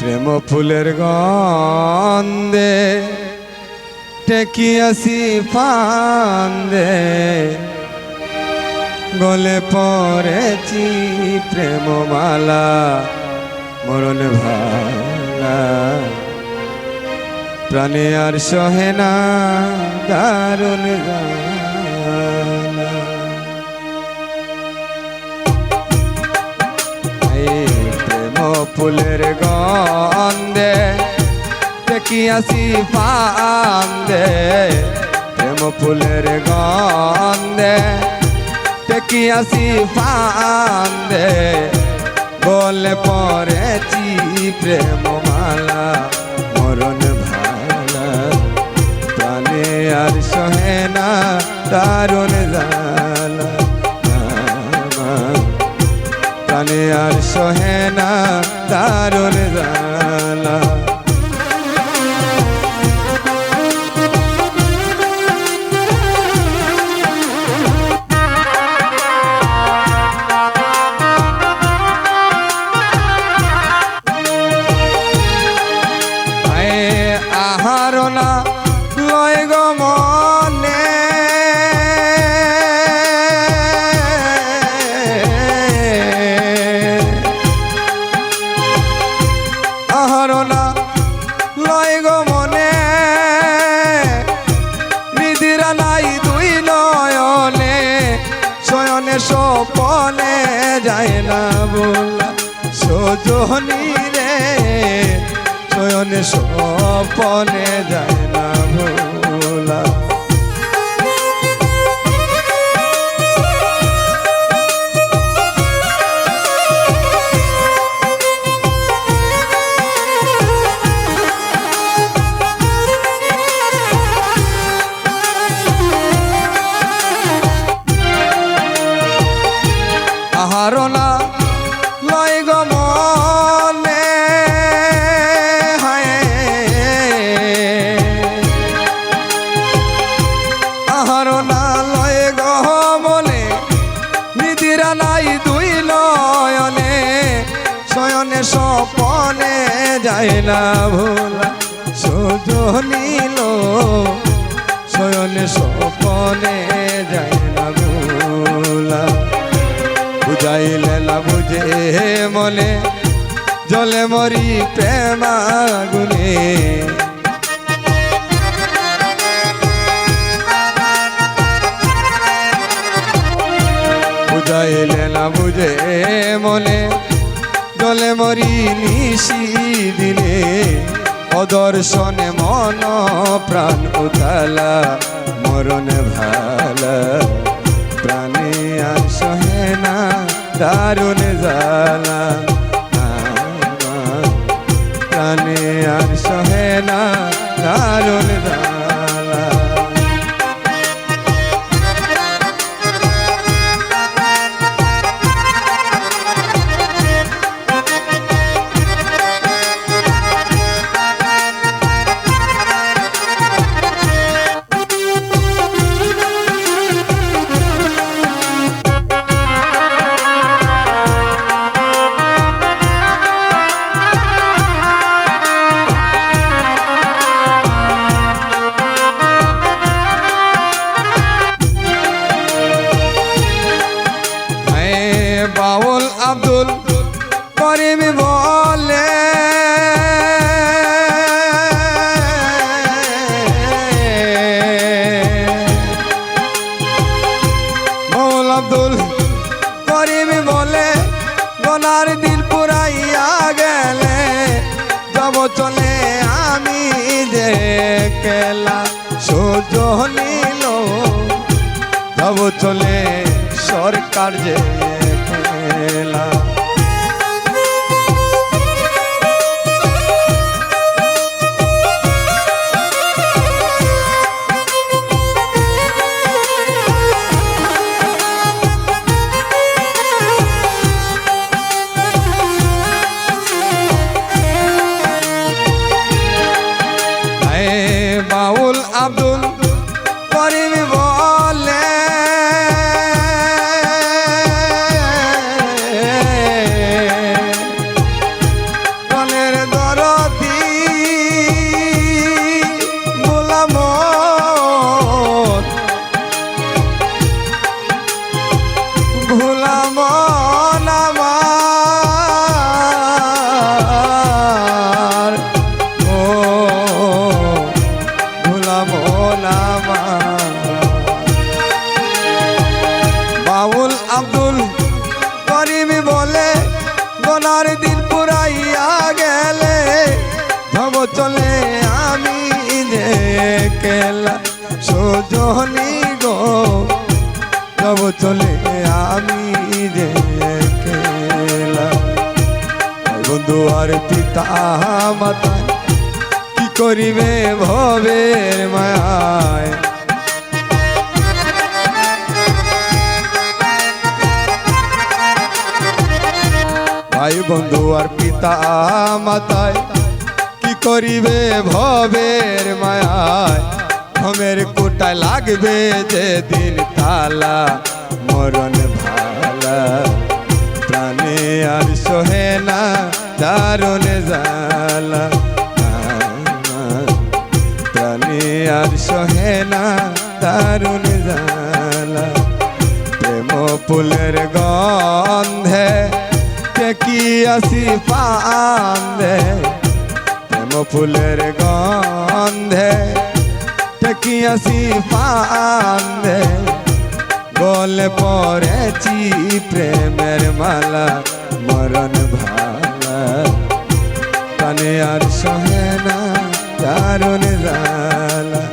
প্রেম ফুলের গন্ধে টেকিয়াছি ফান্দে গলে পড়েছি প্রেম মালা মরণ ভালা প্রাণে আর সহে না দারুণ জ্বালা। এই প্রেম ফুলের গন্ধে টেকিয়াছি ফান্দে প্রেম ফুলের গন্ধে টেকিয়াছি ফান্দে গলে পড়েছি প্রেম মালা মরণ ভালা প্রাণে আর সহে না দারুণ জ্বালা প্রাণে আর সহে না দারুণ জ্বালা। আহারনা লয় গো মনে আহারনা লয় গো মনে নিদিরা নাই দুই নয়নে শয়নে স্বপনে যায় না বলা সজনী রে শয়নে স্বপনে যায় না ভোলা। আহারনা লয় গো মনে আহারনা লয় গো মনে নিদিরা নাই দুই নয়নে শয়নে স্বপনে যায় না ভোলা সজনীল শয়নে স্বপনে যায় না ভোলা। বুঝাইলে না বুঝে মনে জলে মরি প্রেমাগুনে বুঝাইলে না বুঝে মনে জলে মরি নিশি দিনে অদর্শনে মন প্রাণ উথালা মরণ ভালা প্রাণে আর সহে না দারুণ জ্বালা প্রাণে আর সহে না দারুণ জ্বালা। বাউল আব্দুল করিম বলে বাউল আব্দুল করিম বলে গলার দিল পুরাইয়া গেলে যাব চলে আমি দেখলা সজনীল যাব চলে সরকার যে খেলা। বাউল আব্দুল করিম বলে দর গোনার দিন পুরাইয়া গেলে যাব চলে আমি যে কেলা সজনী গো যাব চলে আমি যে কেলা বন্ধু আর পিতা মাতা কি করিবে ভবের মায়ায় ভাই বন্ধু আর পিতা মাতায় কি করিবে ভবের মায়ায় ঘমের কোটায় লাগবে যেদিন তালা মরণ ভালা প্রাণে আর সহে না দারুণ জালা প্রাণে আর সহে না দারুণ জালা প্রেম ফুলের গন্ধে কি আসি পান্দে প্রেম ফুলের গন্ধে কি আসি পান্দে গলে পড়েছি প্রেমের মালা মরণ ভালা কানে আর সহে না দারুণ জালা